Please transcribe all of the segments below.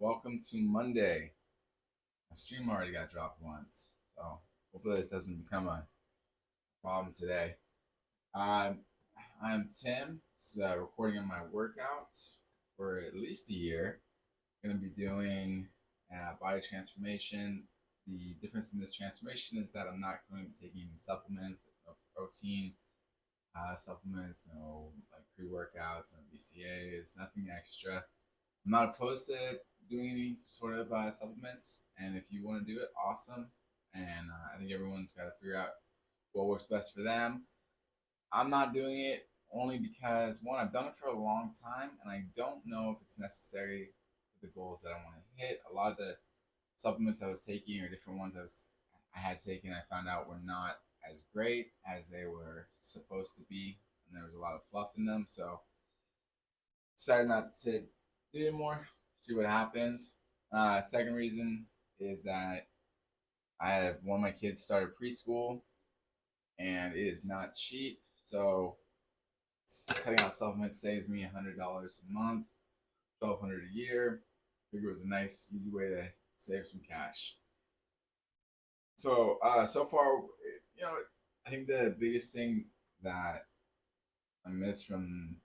Welcome to Monday. My stream already got dropped once, so hopefully this doesn't become a problem today. I'm I'm Tim. Recording on my workouts for at least a year. Going to be doing body transformation. The difference in this transformation is that I'm not going to be taking any supplements. There's no protein supplements, no like pre-workouts, no BCAAs, nothing extra. I'm not opposed to doing any sort of supplements, and if you want to do it, awesome. And I think everyone's got to figure out what works best for them. I'm not doing it only because one, I've done it for a long time, and I don't know if it's necessary for the goals that I want to hit. A lot of the supplements I was taking, or different ones I had taken, I found out were not as great as they were supposed to be, and there was a lot of fluff in them. So decided not to do it anymore. See what happens. Second reason is that I have one of my kids started preschool, and it is not cheap. So cutting out supplements saves me $100 a month, $1,200 a year. Figure it was a nice, easy way to save some cash. So so far, I think the biggest thing that I missed from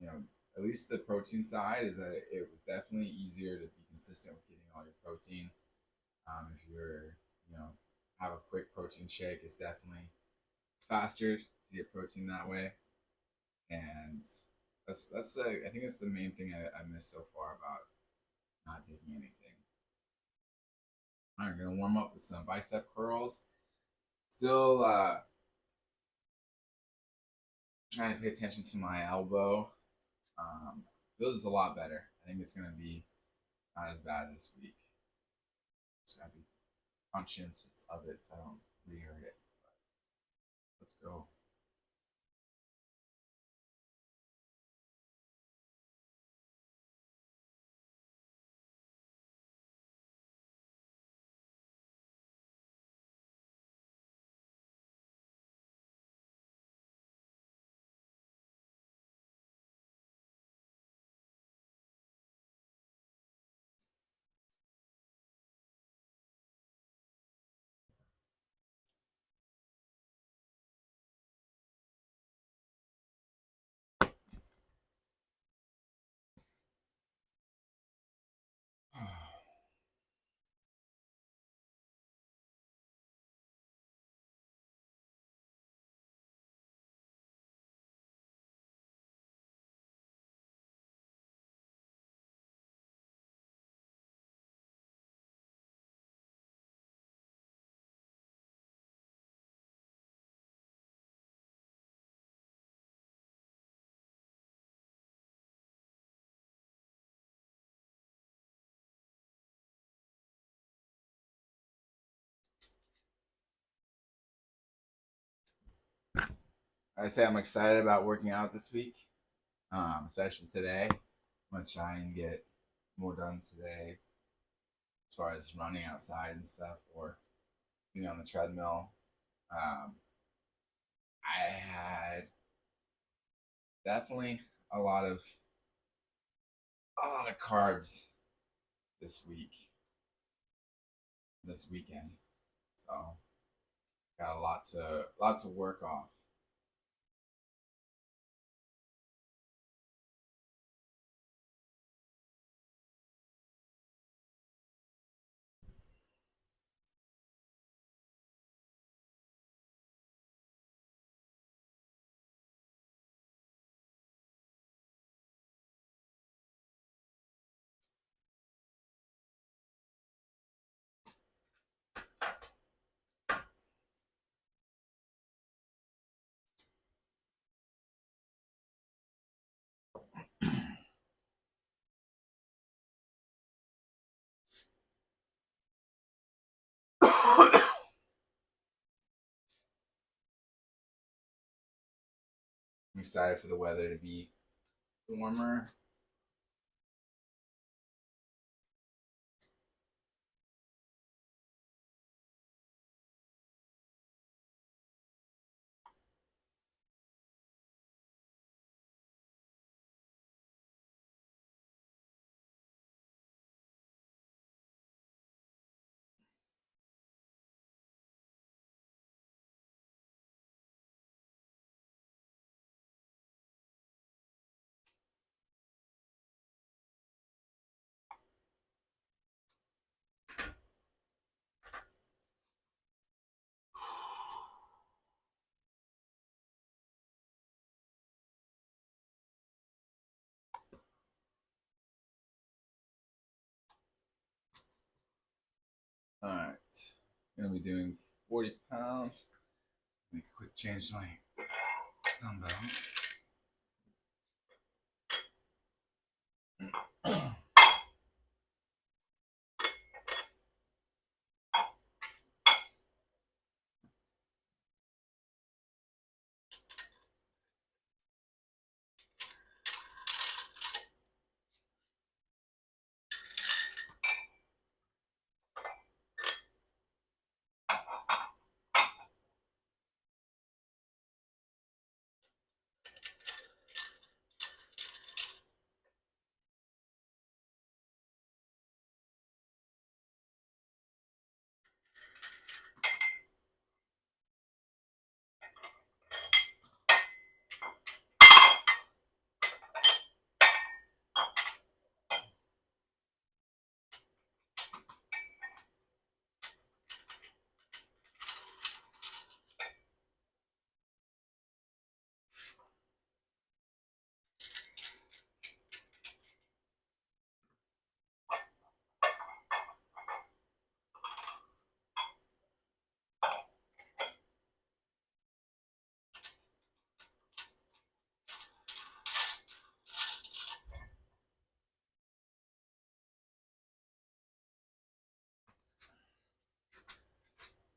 you know at least the protein side is that it was definitely easier to be consistent with getting all your protein. If you're have a quick protein shake, it's definitely faster to get protein that way, and I think that's the main thing I missed so far about not taking anything. I'm gonna warm up with some bicep curls. Still trying to pay attention to my elbow. Feels a lot better. I think it's gonna be not as bad this week. Just gotta be conscious of it so I don't re-hurt it. But let's go. I say I'm excited about working out this week, especially today. I'm gonna try and get more done today as far as running outside and stuff, or being on the treadmill. Um, I had definitely a lot of carbs this week, this weekend. So got a lot to work off. I'm excited for the weather to be warmer. Gonna be doing 40 pounds. Make a quick change to my dumbbells.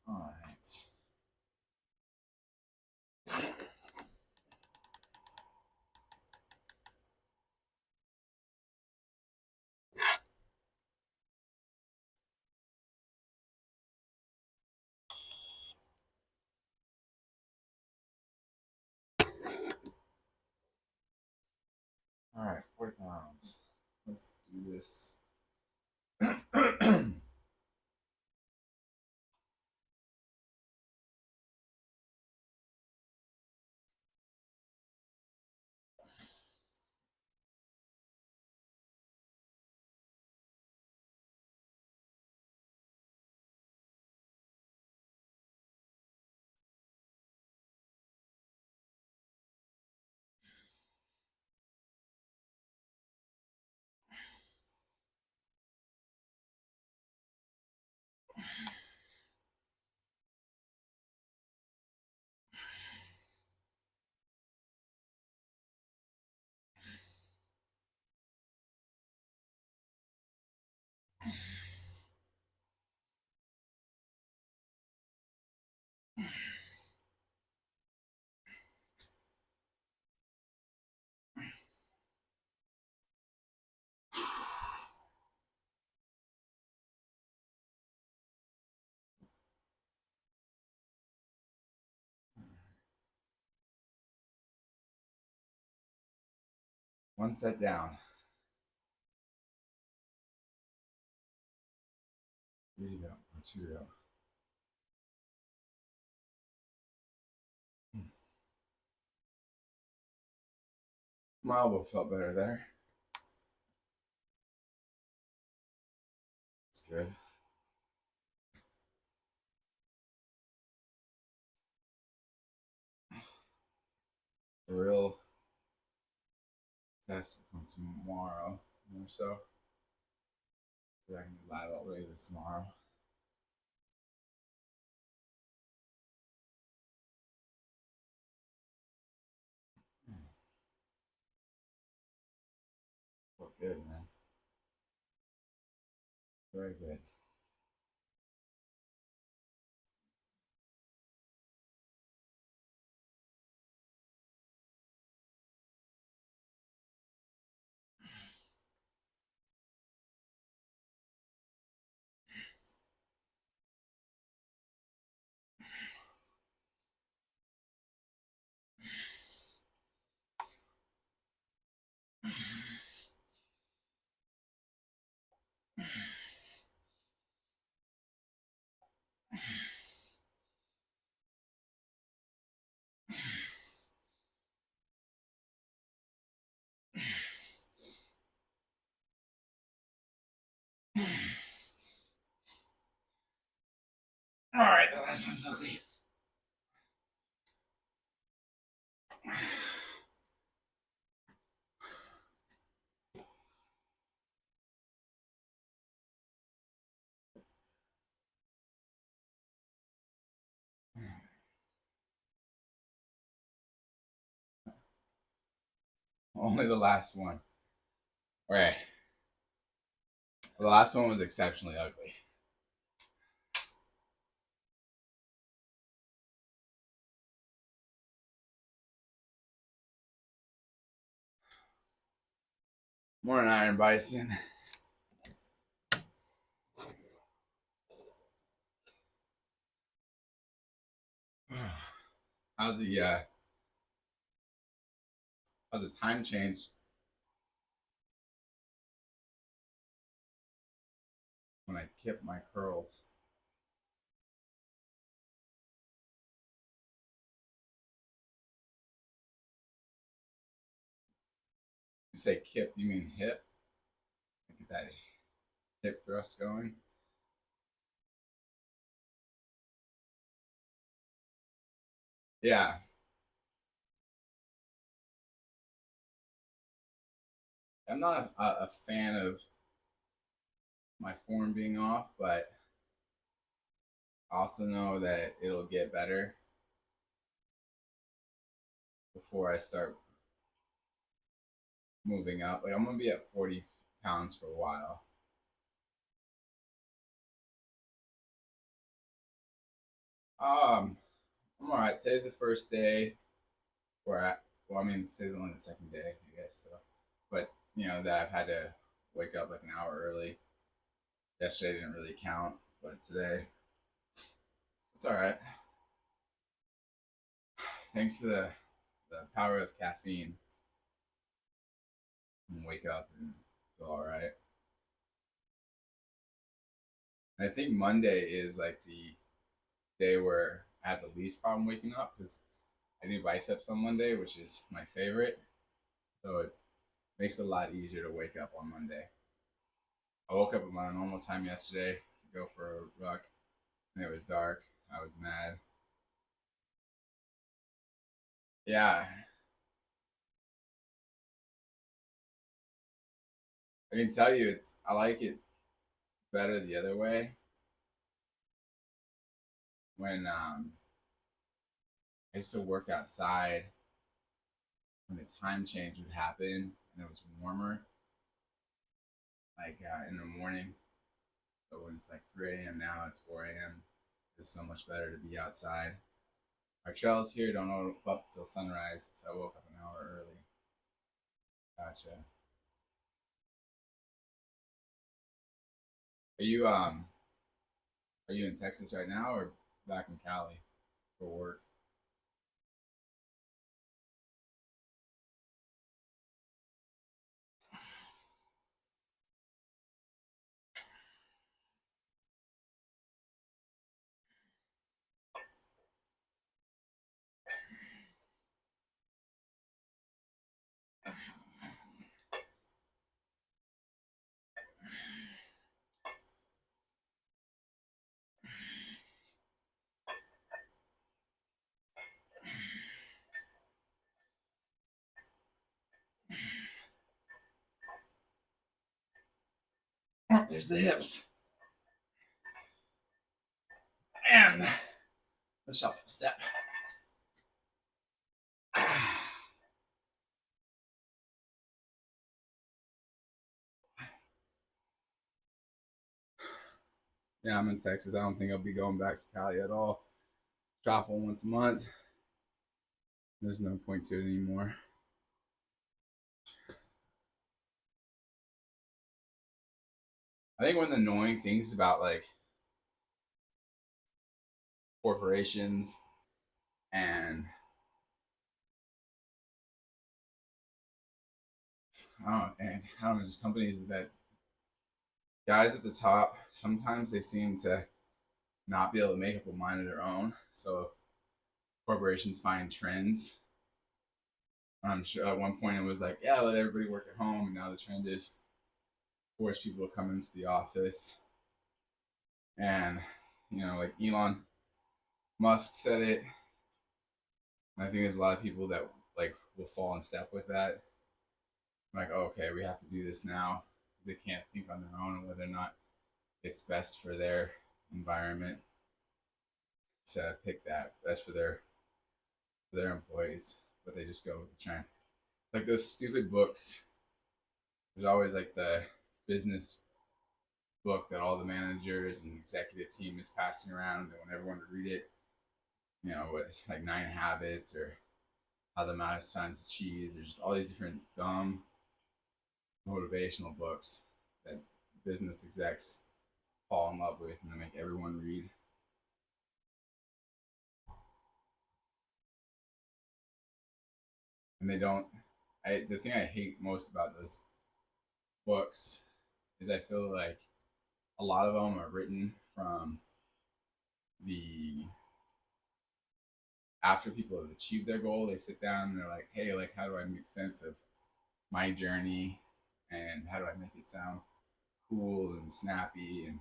All right. All right, 40 pounds. Let's do this. One set down. 3 to go, or 2 to go. My elbow felt better there. It's good. The real test will come tomorrow or so. So I can do live alt raises tomorrow. Felt good, man. Very good. All right, the last one's ugly. Only the last one. Okay. The last one was exceptionally ugly. More than Iron Bison. How's the time change when I kip my curls? You say kip, you mean hip? Get that hip thrust going. Yeah, I'm not a fan of my form being off, but I also know that it'll get better before I start moving up. Like I'm gonna be at 40 pounds for a while. Um, I'm all right. Today's the first day where well, I mean, today's only the second day, I guess. So, but that I've had to wake up like an hour early. Yesterday didn't really count, but today it's all right. Thanks to the power of caffeine, and wake up and feel all right. And I think Monday is like the day where I have the least problem waking up because I do biceps on Monday, which is my favorite. So it makes it a lot easier to wake up on Monday. I woke up at my normal time yesterday to go for a ruck, and it was dark. I was mad. Yeah, I can tell you, I like it better the other way. When I used to work outside, when the time change would happen and it was warmer, like in the morning. So when it's like 3 a.m. now, it's 4 a.m. It's so much better to be outside. Our trails here don't open up till sunrise, so I woke up an hour early. Gotcha. Are you are you in Texas right now or back in Cali for work? Oh, there's the hips and the shuffle step. Yeah, I'm in Texas. I don't think I'll be going back to Cali at all. Travel once a month. There's no point to it anymore. I think one of the annoying things about like corporations and I don't know, just companies is that guys at the top sometimes they seem to not be able to make up a mind of their own. So corporations find trends. I'm sure at one point it was like, yeah, let everybody work at home, and now the trend is force people to come into the office. And like Elon Musk said it. And I think there's a lot of people that like will fall in step with that. Like, oh, okay, we have to do this now. They can't think on their own whether or not it's best for their environment to pick that best for their employees, but they just go with the trend. like those stupid books. There's always like the business book that all the managers and executive team is passing around. They want everyone to read it. You know, it's like 9 Habits or How the Mouse Finds the Cheese. There's just all these different dumb motivational books that business execs fall in love with and they make everyone read. And they don't. The thing I hate most about those books is I feel like a lot of them are written from the after people have achieved their goal. They sit down and they're like, hey, like, how do I make sense of my journey and how do I make it sound cool and snappy and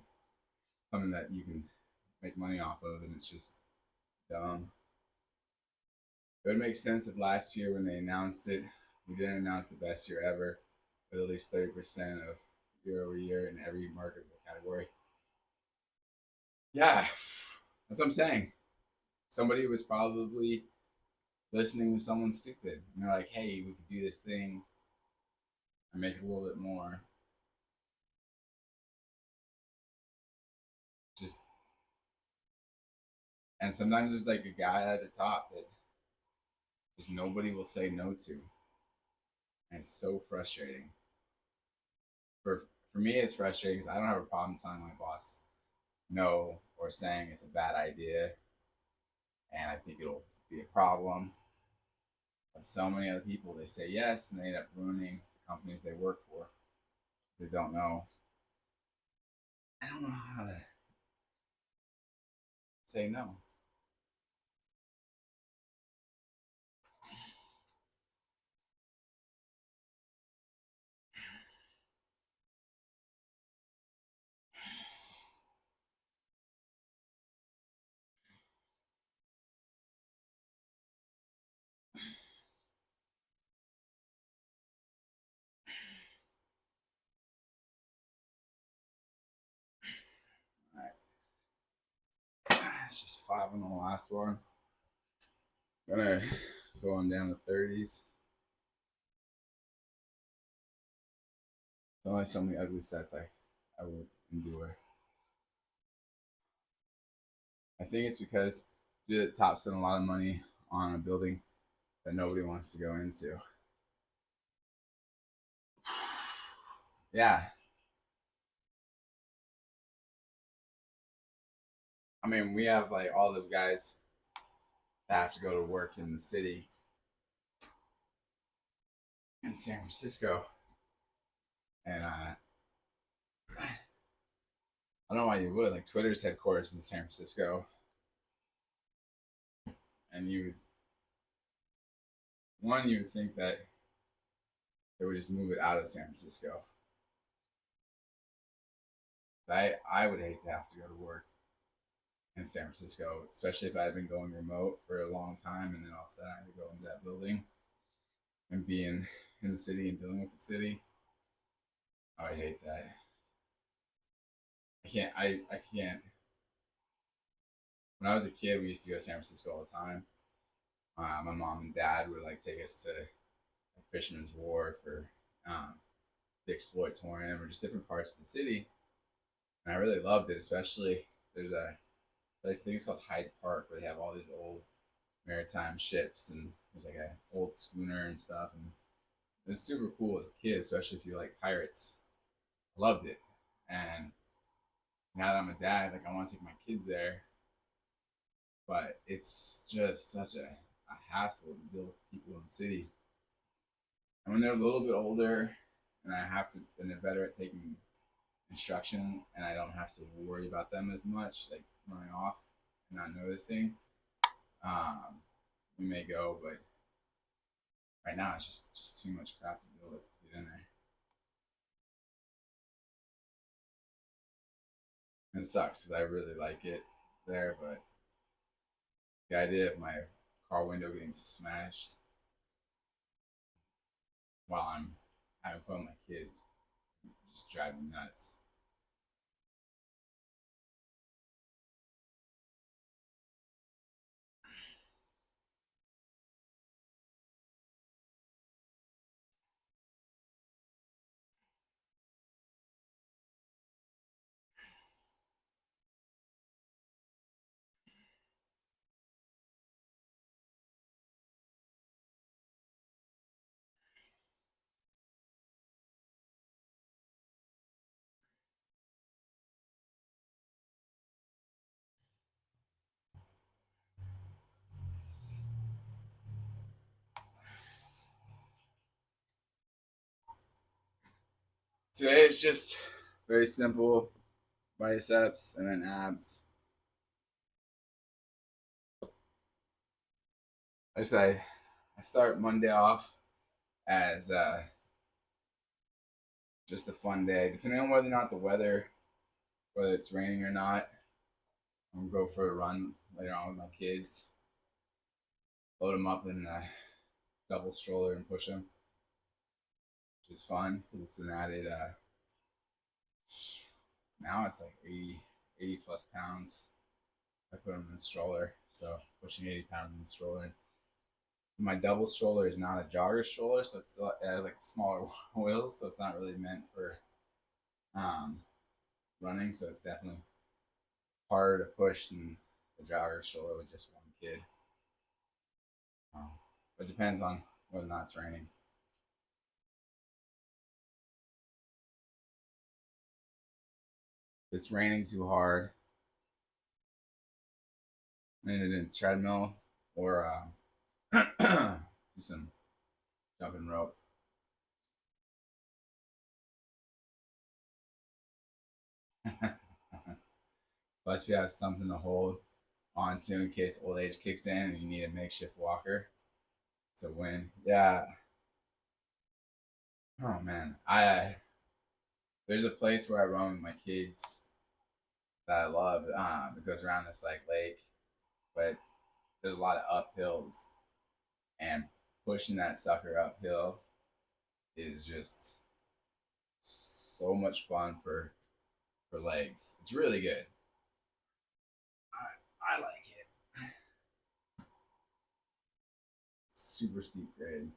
something that you can make money off of? And it's just dumb. It would make sense if last year when they announced it, we didn't announce the best year ever with at least 30% of year over year in every marketable category. Yeah, that's what I'm saying. Somebody was probably listening to someone stupid. And they're like, hey, we could do this thing and make it a little bit more. Just and sometimes there's like a guy at the top that just nobody will say no to. And it's so frustrating. For me it's frustrating because I don't have a problem telling my boss no or saying it's a bad idea and I think it'll be a problem. But so many other people they say yes and they end up ruining the companies they work for. They don't know. I don't know how to say no. All right. It's just 5 on the last one. Gonna go on down to 30s. There's only so many ugly sets I would endure. I think it's because the top spend a lot of money on a building that nobody wants to go into. Yeah. I mean, we have like all the guys that have to go to work in the city in San Francisco. And I don't know why you would. Like Twitter's headquarters in San Francisco. And you would think that they would just move it out of San Francisco. I would hate to have to go to work in San Francisco, especially if I had been going remote for a long time and then all of a sudden I had to go into that building and be in the city and dealing with the city. Oh, I hate that. I can't. When I was a kid, we used to go to San Francisco all the time. My mom and dad would like take us to like, Fisherman's Wharf or the Exploitorium or just different parts of the city. And I really loved it, especially there's a place, I think it's called Hyde Park, where they have all these old maritime ships and there's like an old schooner and stuff. And it was super cool as a kid, especially if you like pirates. Loved it. And now that I'm a dad, like I want to take my kids there, but it's just such a hassle to deal with people in the city. And when they're a little bit older, and they're better at taking instruction, and I don't have to worry about them as much, like running off and not noticing. We may go, but right now it's just too much crap to deal with to get in there. And it sucks because I really like it there, but the idea of my car window getting smashed while I'm having fun with my kids just drive me nuts. Today is just very simple biceps and then abs. Like I say, I start Monday off as just a fun day, depending on whether or not the weather, whether it's raining or not. I'm gonna go for a run later on with my kids. Load them up in the double stroller and push them, which is fun because it's an added. Now it's like 80 plus pounds. I put them in the stroller, so pushing 80 pounds in the stroller. My double stroller is not a jogger stroller, so it has like smaller wheels, so it's not really meant for running. So it's definitely harder to push than the jogger stroller with just one kid. But it depends on whether or not it's raining. If it's raining too hard, either in the treadmill or do some jumping rope. Plus, you have something to hold onto in case old age kicks in and you need a makeshift walker. It's a win. Yeah. Oh man, I there's a place where I run with my kids that I love. It goes around this like lake, but there's a lot of uphills, and pushing that sucker uphill is just so much fun for legs. It's really good. I like it. Super steep grade.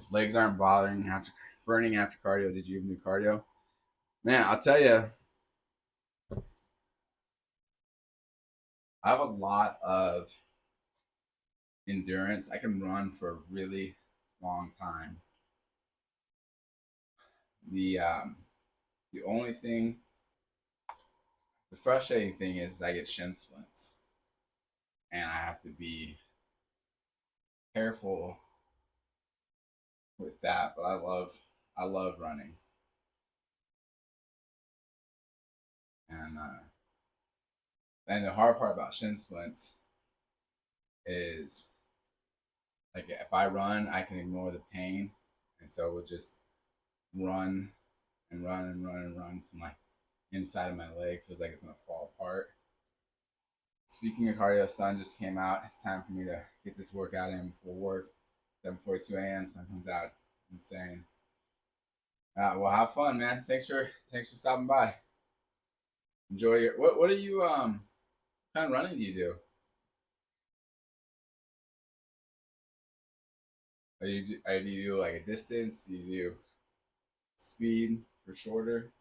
If legs aren't bothering after burning after cardio, did you even do cardio? Man, I'll tell you, I have a lot of endurance. I can run for a really long time. The the only thing, the frustrating thing is I get shin splints, and I have to be careful with that. But I love running, and and the hard part about shin splints is like if I run, I can ignore the pain, and so we'll just run and run and run and run to my inside of my leg feels like it's gonna fall apart. Speaking of cardio, sun just came out. It's time for me to get this workout in before work. 7:42 a.m. Sun comes out. Insane. Well, have fun, man. Thanks for stopping by. Enjoy your what are you kind of running do you do? Do you do like a distance? Do you do speed for shorter?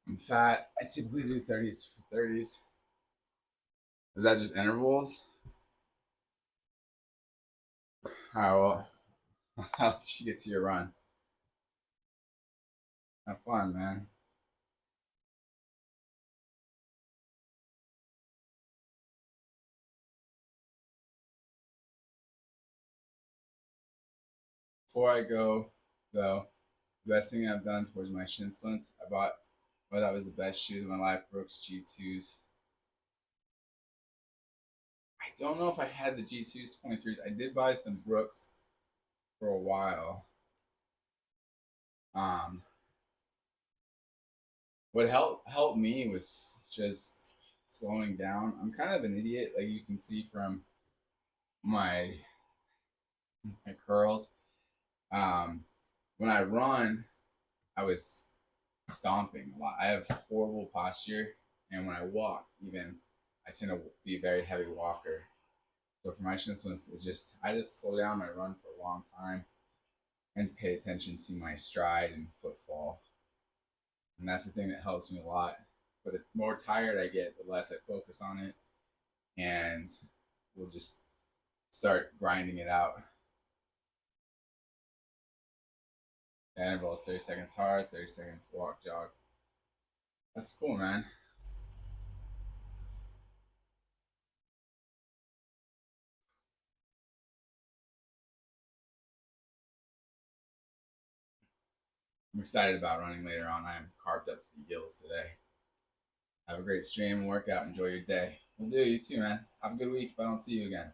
I'm fat. I typically do 30s for 30s. Is that just intervals? How how did you get to your run? Have fun, man. Before I go, though, The best thing I've done towards my shin splints, I bought, well, that was the best shoes of my life, Brooks G2s. I don't know if I had the G2s 23s. I did buy some Brooks for a while. Um, what helped me was just slowing down. I'm kind of an idiot, like you can see from my curls. Um, when I run, I was stomping a lot. I have horrible posture, and when I walk, even I tend to be a very heavy walker. So for my shin splints, it's just I just slow down my run for a long time and pay attention to my stride and footfall, and that's the thing that helps me a lot. But the more tired I get, the less I focus on it, and we'll just start grinding it out. Intervals 30 seconds hard, 30 seconds walk, jog. That's cool, man. I'm excited about running later on. I am carved up to the gills today. Have a great stream and workout. Enjoy your day. We'll do. You too, man. Have a good week if I don't see you again.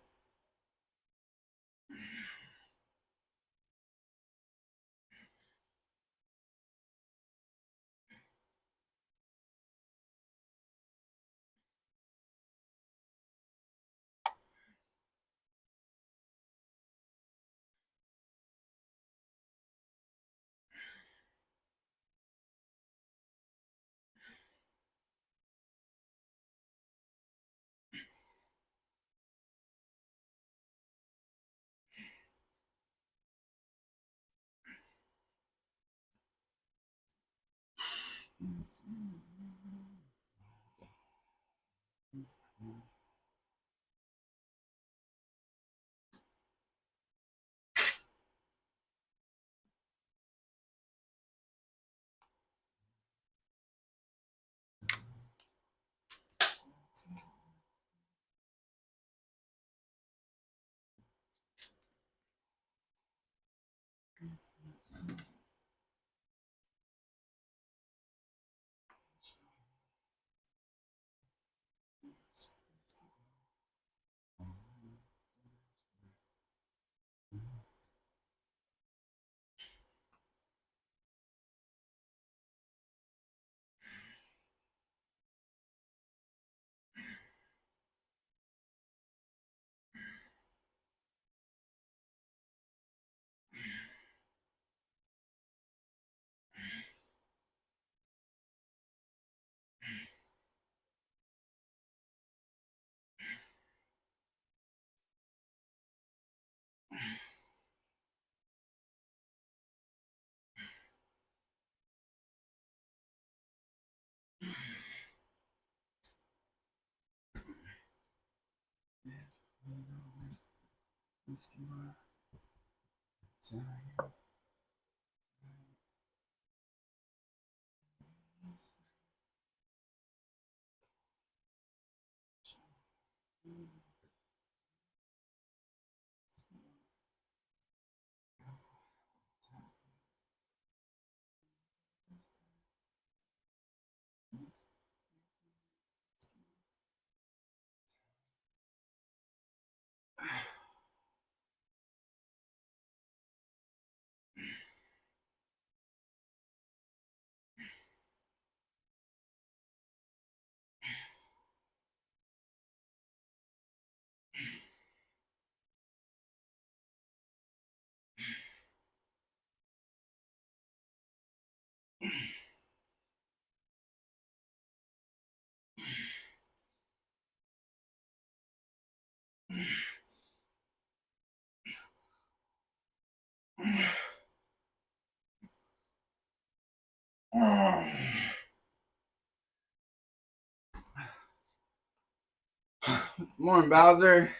Good morning, Bowser.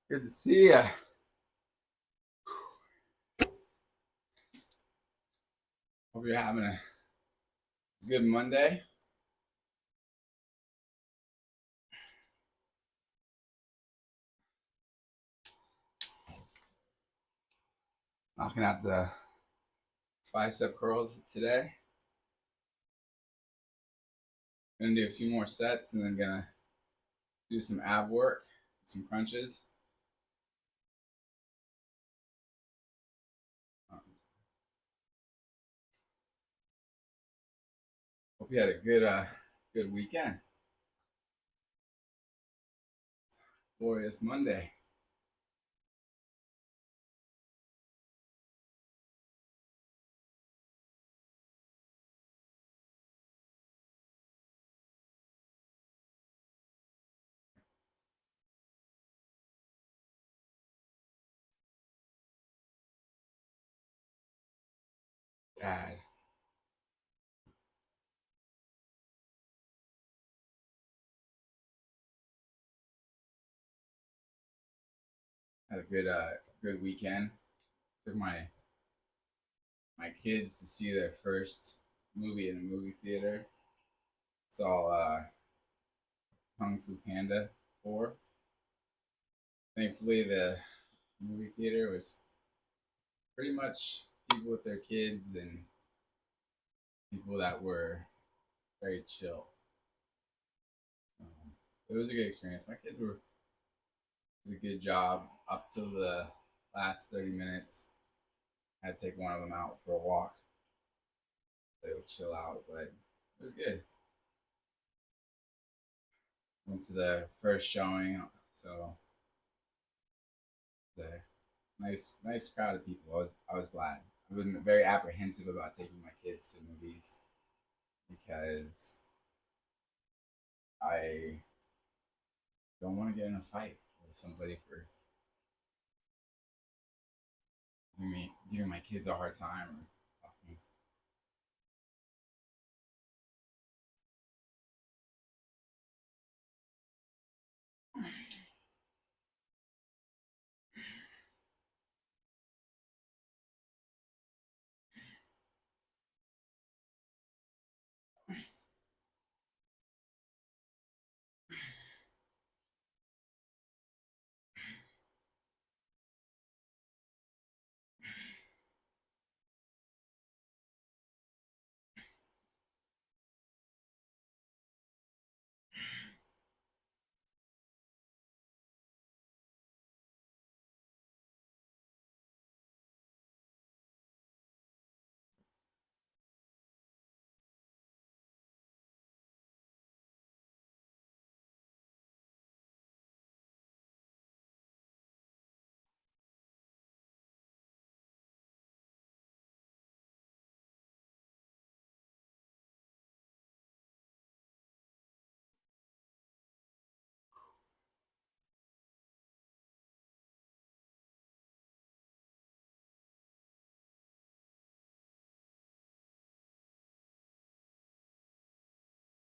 Good to see you. Hope you're having a good Monday. knocking out the bicep curls today. Gonna do a few more sets and then gonna do some ab work, some crunches. Hope you had a good weekend. Glorious Monday. Bad. Had a good weekend. Took my kids to see their first movie in a movie theater. Saw Kung Fu Panda 4. Thankfully, the movie theater was pretty much people with their kids and people that were very chill. It was a good experience. My kids did a good job up till the last 30 minutes. I had to take one of them out for a walk. They would chill out, but it was good. Went to the first showing, so the nice crowd of people. I was glad. I've been very apprehensive about taking my kids to movies because I don't want to get in a fight with somebody for giving my kids a hard time or talking.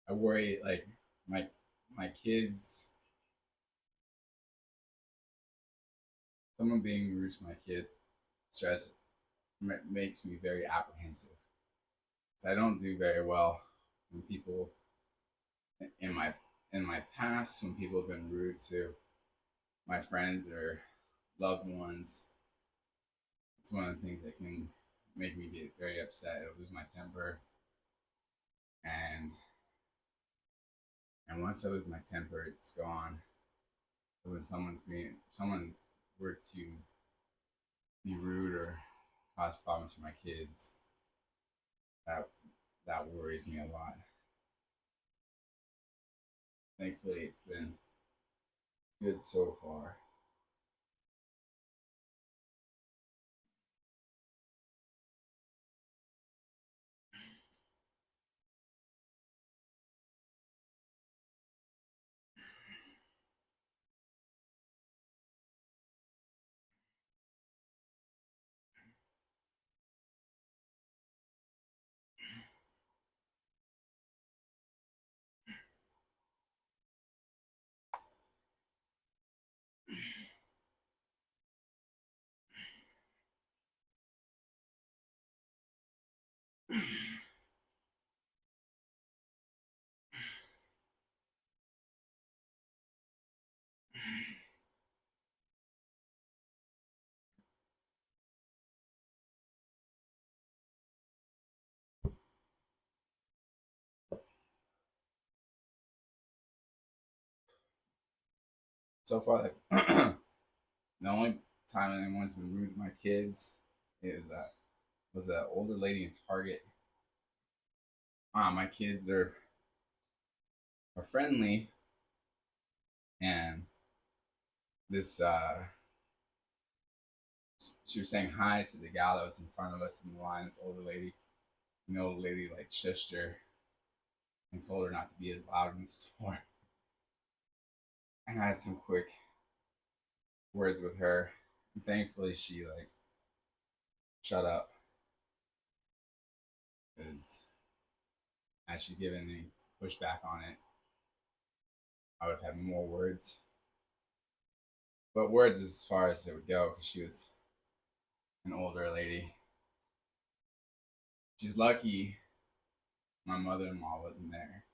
I worry like my my kids, someone being rude to my kids, stress makes me very apprehensive. I don't do very well when people in my past when people have been rude to my friends or loved ones. It's one of the things that can make me get very upset. I'll lose my temper, and once I lose my temper, it's gone. So when someone were to be rude or cause problems for my kids, that that worries me a lot. Thankfully, it's been good so far. So far, like, the only time anyone's been rude to my kids is was an older lady in Target. My kids are friendly, and this she was saying hi to the gal that was in front of us in the line. This older lady, and the old lady like shushed her and told her not to be as loud in the store. And I had some quick words with her. And thankfully, she like shut up because had she given any pushback on it, I would have had more words. But words is as far as it would go because she was an older lady. She's lucky my mother-in-law wasn't there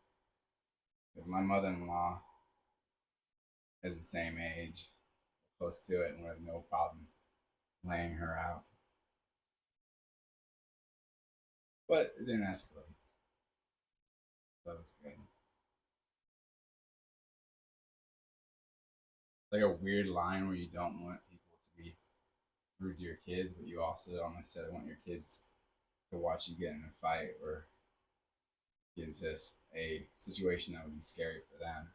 because my mother-in-law is the same age, close to it, and would have no problem laying her out. But it didn't escalate. That was good. It's like a weird line where you don't want people to be rude to your kids, but you also don't necessarily want your kids to watch you get in a fight or get into a situation that would be scary for them.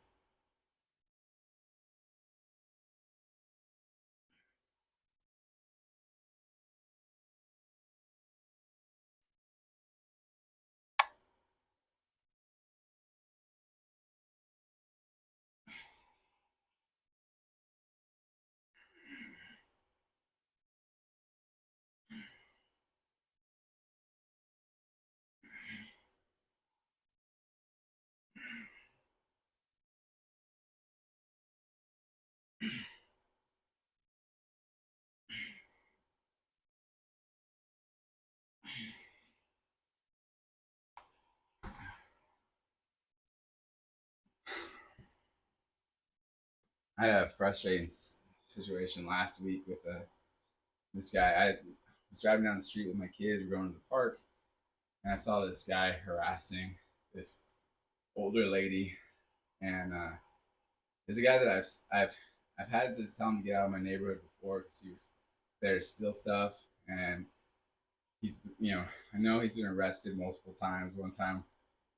I had a frustrating situation last week with this guy. I was driving down the street with my kids. We're going to the park, and I saw this guy harassing this older lady. And there's a guy that I've had to tell him to get out of my neighborhood before because he was there to steal stuff, and he's I know he's been arrested multiple times. One time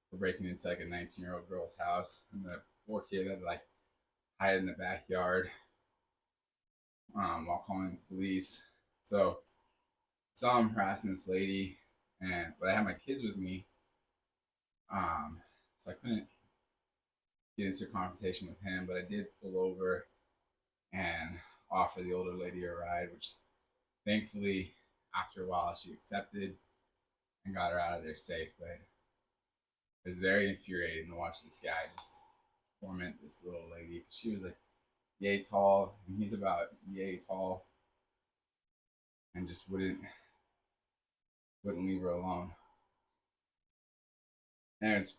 for breaking into like a 19-year-old girl's house, and the poor kid had to like hide in the backyard while calling the police. So saw him harassing this lady, but I had my kids with me, so I couldn't get into a confrontation with him. But I did pull over and offer the older lady a ride, which thankfully after a while she accepted and got her out of there safe. But it was very infuriating to watch this guy just torment this little lady. She was like yay tall, and he's about yay tall, and just wouldn't leave her alone. And it's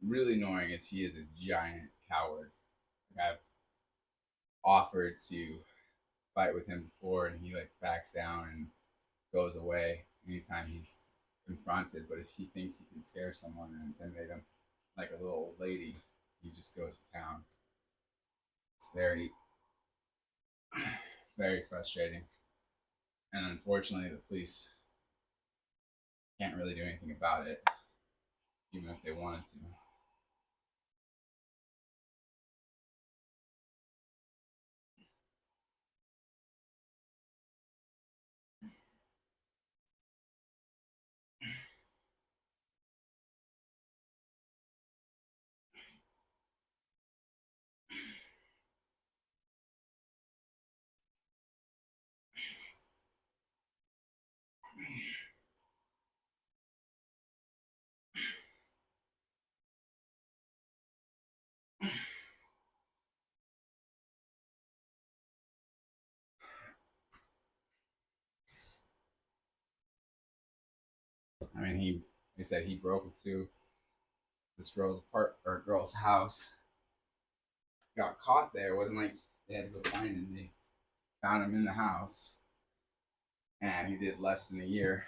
really annoying as he is a giant coward. Like I've offered to fight with him before, and he like backs down and goes away anytime he's confronted. But if he thinks he can scare someone and intimidate him like a little old lady, he just goes to town. It's very, very frustrating. And unfortunately, the police can't really do anything about it, even if they wanted to. I mean, they said he broke into this girl's house, got caught there. It wasn't like they had to go find him. They found him in the house, and he did less than a year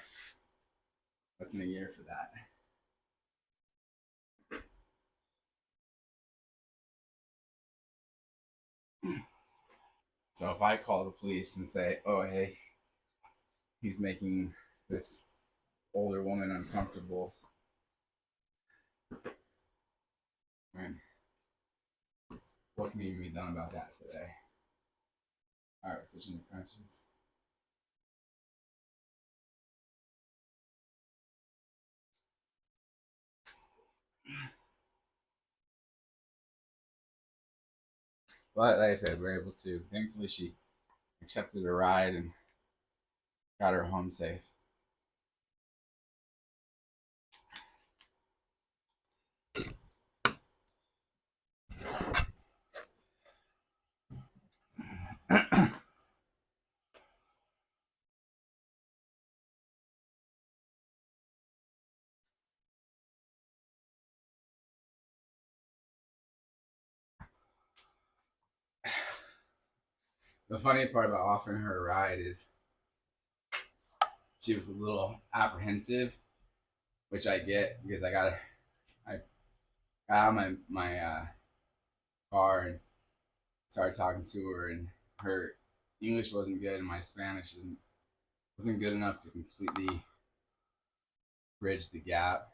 for that. So if I call the police and say, "Oh, hey, he's making this older woman uncomfortable," I mean, what can even be done about that today? All right, switching to crunches. But like I said, we're able to. Thankfully, she accepted a ride and got her home safe. The funny part about offering her a ride is she was a little apprehensive, which I get because I got out of my car and started talking to her, and her English wasn't good, and my Spanish wasn't good enough to completely bridge the gap.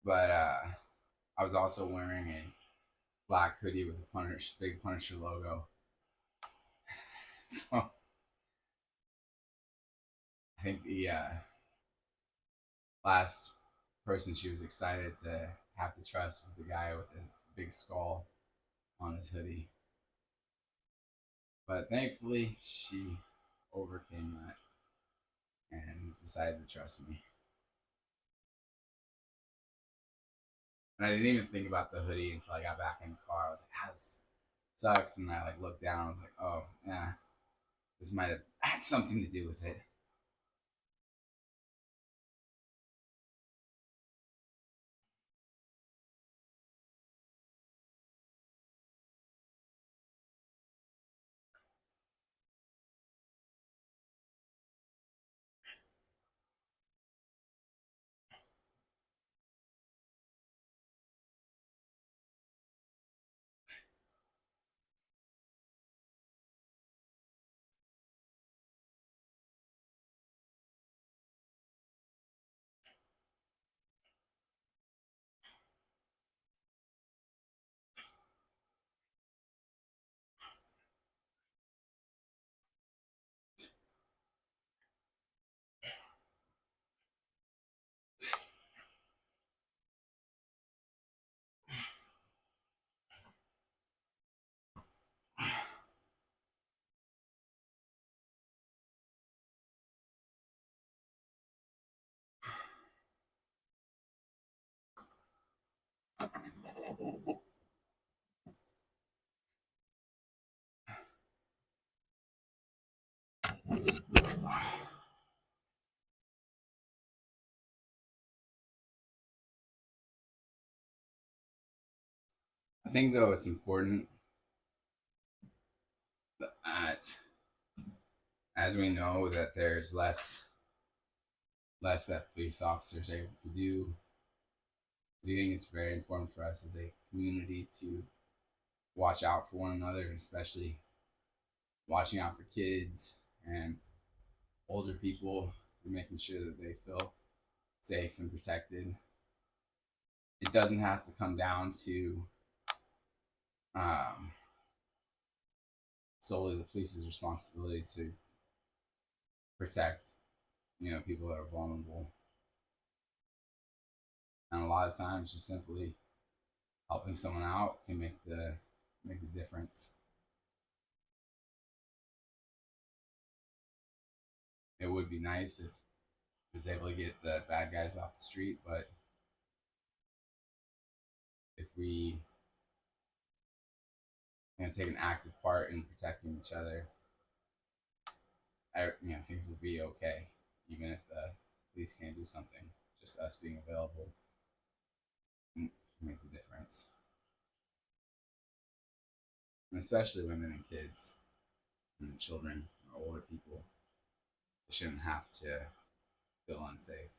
But I was also wearing a black hoodie with a big Punisher logo. So I think the last person she was excited to have to trust was the guy with the big skull on his hoodie. But thankfully, she overcame that and decided to trust me. And I didn't even think about the hoodie until I got back in the car. I was like, "This sucks." And I like looked down. I was like, "Oh, yeah, this might have had something to do with it." I think though it's important that as we know that there's less that police officers are able to do. I do think it's very important for us as a community to watch out for one another, especially watching out for kids and older people and making sure that they feel safe and protected. It doesn't have to come down to um, solely the police's responsibility to protect, people that are vulnerable. And a lot of times, just simply helping someone out can make the difference. It would be nice if he was able to get the bad guys off the street, but if we take an active part in protecting each other, things will be okay, even if the police can't do something. Just us being available can make the difference, and especially women and kids and children or older people. They shouldn't have to feel unsafe.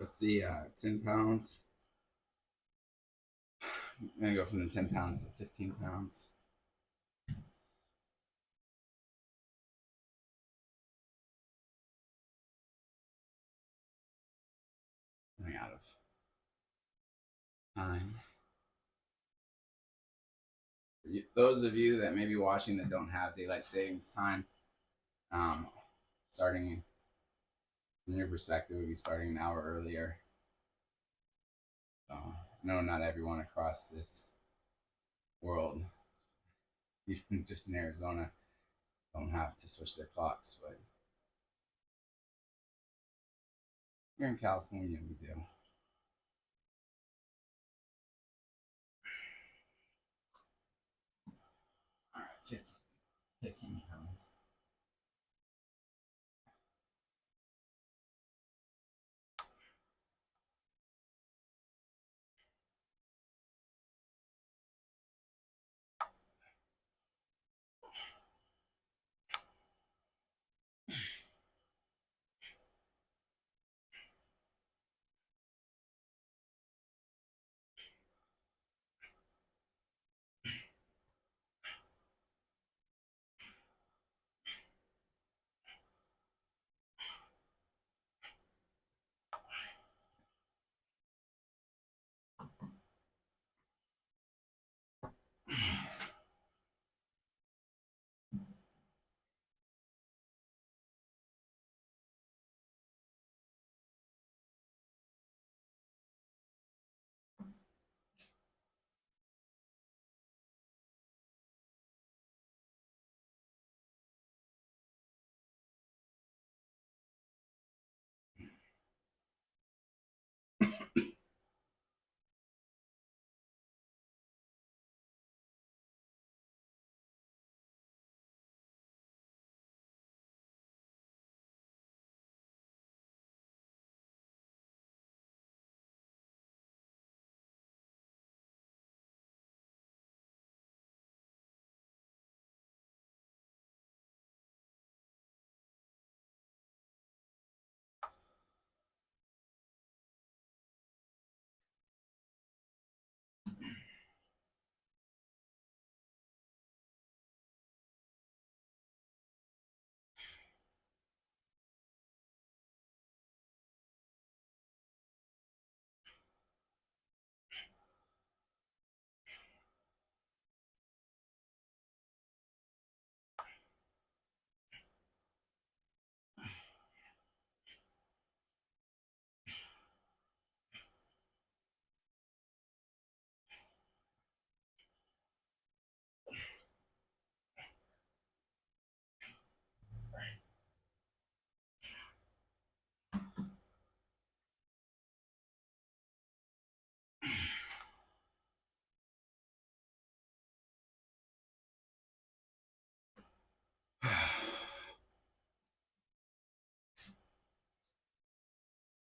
What's the 10 pounds? I'm gonna go from the 10 pounds to 15 pounds. Running out of time. Those of you that may be watching that don't have daylight savings time, starting from your perspective, would be starting an hour earlier. So, no, not everyone across this world, even just in Arizona, don't have to switch their clocks, but here in California, we do. All right, 15 pounds.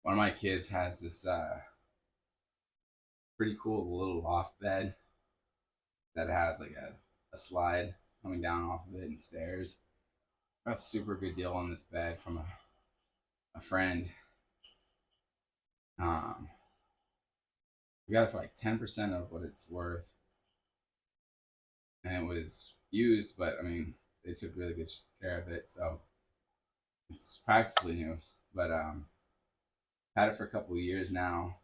One of my kids has this pretty cool little loft bed that has like a slide coming down off of it and stairs. Got a super good deal on this bed from a friend. We got it for like 10% of what it's worth, and it was used, but I mean they took really good care of it, so it's practically new. But had it for a couple of years now,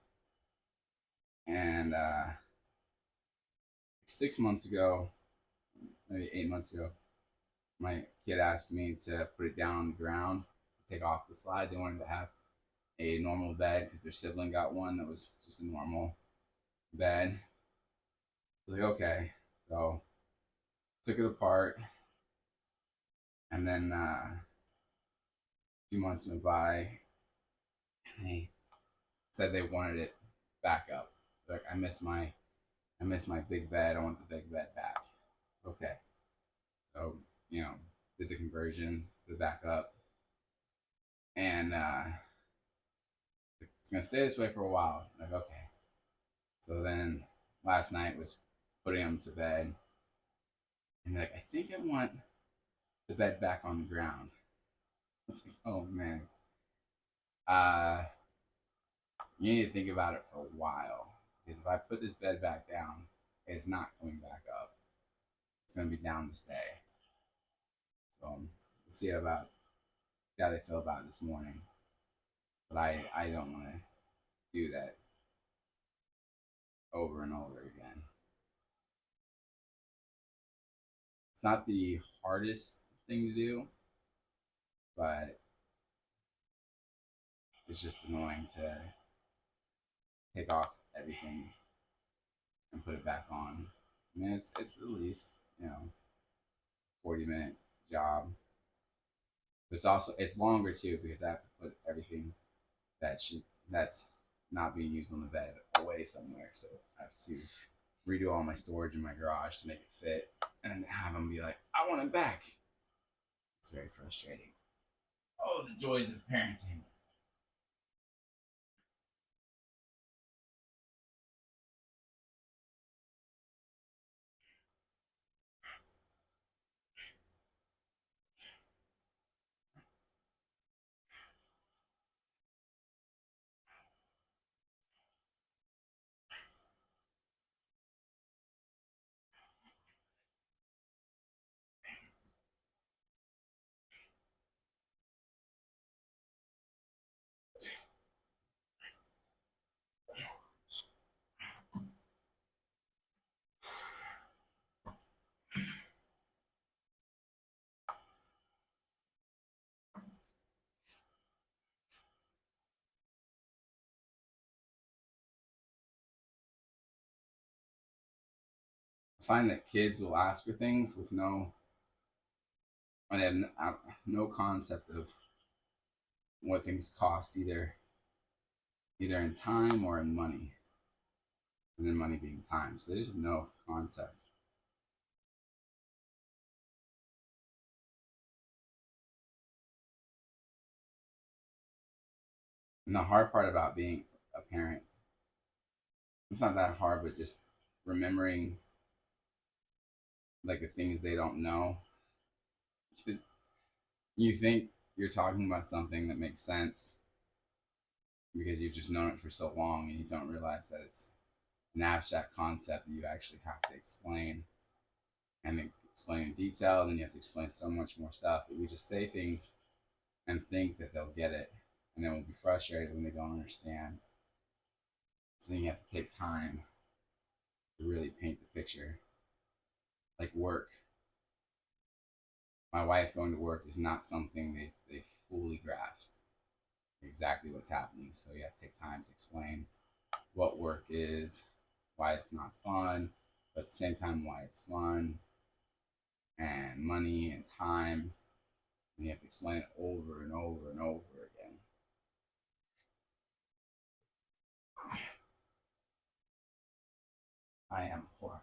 and 6 months ago, maybe 8 months ago, my kid asked me to put it down on the ground to take off the slide. They wanted to have a normal bed because their sibling got one that was just a normal bed. I was like, okay. So took it apart, and then a few months went by, and they said they wanted it back up. Like, I miss my big bed. I want the big bed back. Okay. So, did the conversion, put it back up. And it's gonna stay this way for a while. Like, okay. So then last night was putting them to bed. And like, I think I want the bed back on the ground. I was like, oh man. You need to think about it for a while. Because if I put this bed back down, it's not coming back up. It's going to be down to stay. So we'll see how they feel about it this morning. But I don't want to do that over and over again. It's not the hardest thing to do, but it's just annoying to take off everything and put it back on. I mean, it's at least 40-minute job. But it's longer too because I have to put everything that's not being used on the bed away somewhere. So I have to redo all my storage in my garage to make it fit, and have them be like, "I want it back." It's very frustrating. Oh, the joys of parenting. I find that kids will ask for things with they have no concept of what things cost, either in time or in money, and then money being time. So they just have no concept. And the hard part about being a parent, it's not that hard, but just remembering like the things they don't know. Because you think you're talking about something that makes sense because you've just known it for so long, and you don't realize that it's an abstract concept that you actually have to explain, and then explain in detail, and then you have to explain so much more stuff. But we just say things and think that they'll get it, and then we'll be frustrated when they don't understand. So then you have to take time to really paint the picture. Like work. My wife going to work is not something they fully grasp exactly what's happening. So you have to take time to explain what work is, why it's not fun, but at the same time why it's fun, and money and time. And you have to explain it over and over and over again. I am poor.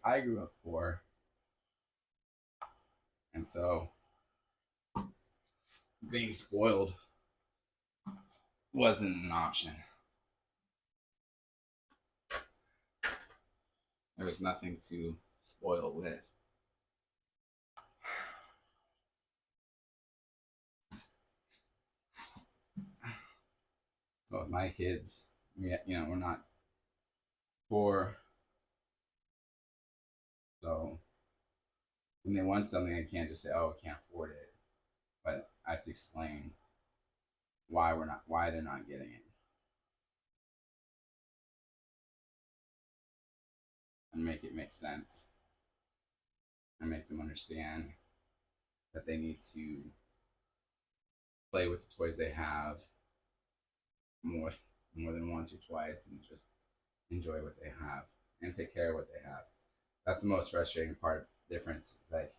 I grew up poor, and so being spoiled wasn't an option. There was nothing to spoil with. So with my kids, we're not poor. So when they want something, I can't just say, "Oh, I can't afford it," but I have to explain why they're not getting it, and make it make sense, and make them understand that they need to play with the toys they have more more than once or twice, and just enjoy what they have and take care of what they have. That's the most frustrating part. Difference is like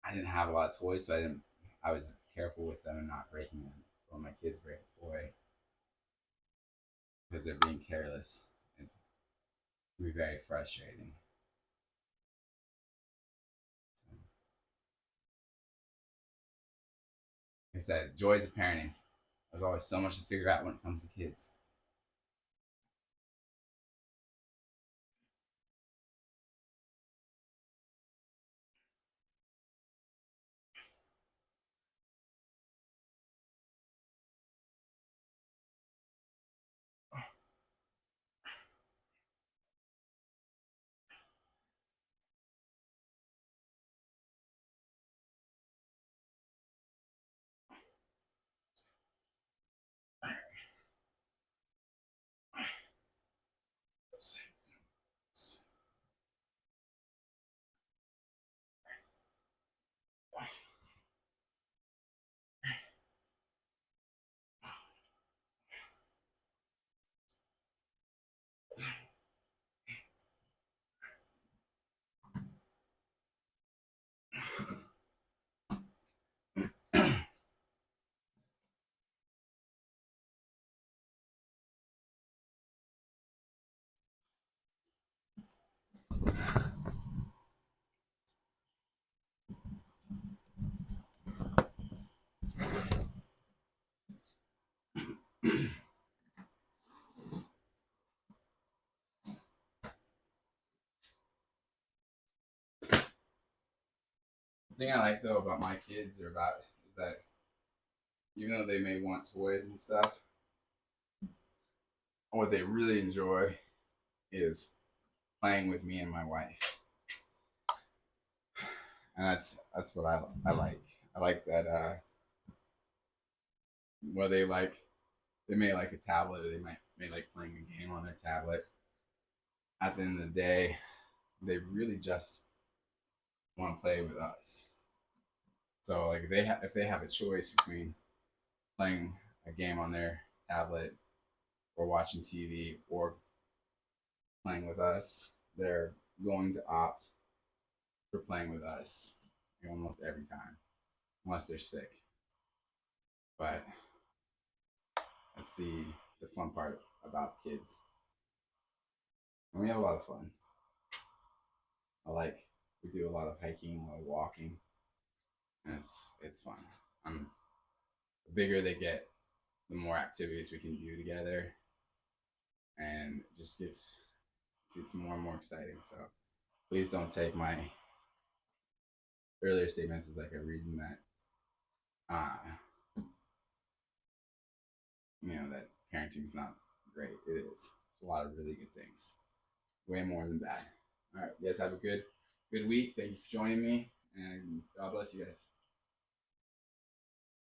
I didn't have a lot of toys, so I was careful with them and not breaking them. So when my kids break a toy because they're being careless, it can be very frustrating. So, like I said, joys of parenting. There's always so much to figure out when it comes to kids. The thing I like though about my kids or about is that even though they may want toys and stuff, what they really enjoy is playing with me and my wife, and that's what I like. I like that. Well, they may like a tablet, or they may like playing a game on their tablet. At the end of the day, they really just want to play with us. So like if they have a choice between playing a game on their tablet or watching TV or playing with us, they're going to opt for playing with us almost every time, unless they're sick. But that's the fun part about kids. And we have a lot of fun. I like we do a lot of hiking, a lot of walking, and it's fun. The bigger they get, the more activities we can do together, and it just gets more and more exciting. So please don't take my earlier statements as like a reason that that parenting is not great. It is. It's a lot of really good things. Way more than bad. All right, you guys have a good week. Thank you for joining me, and God bless you guys.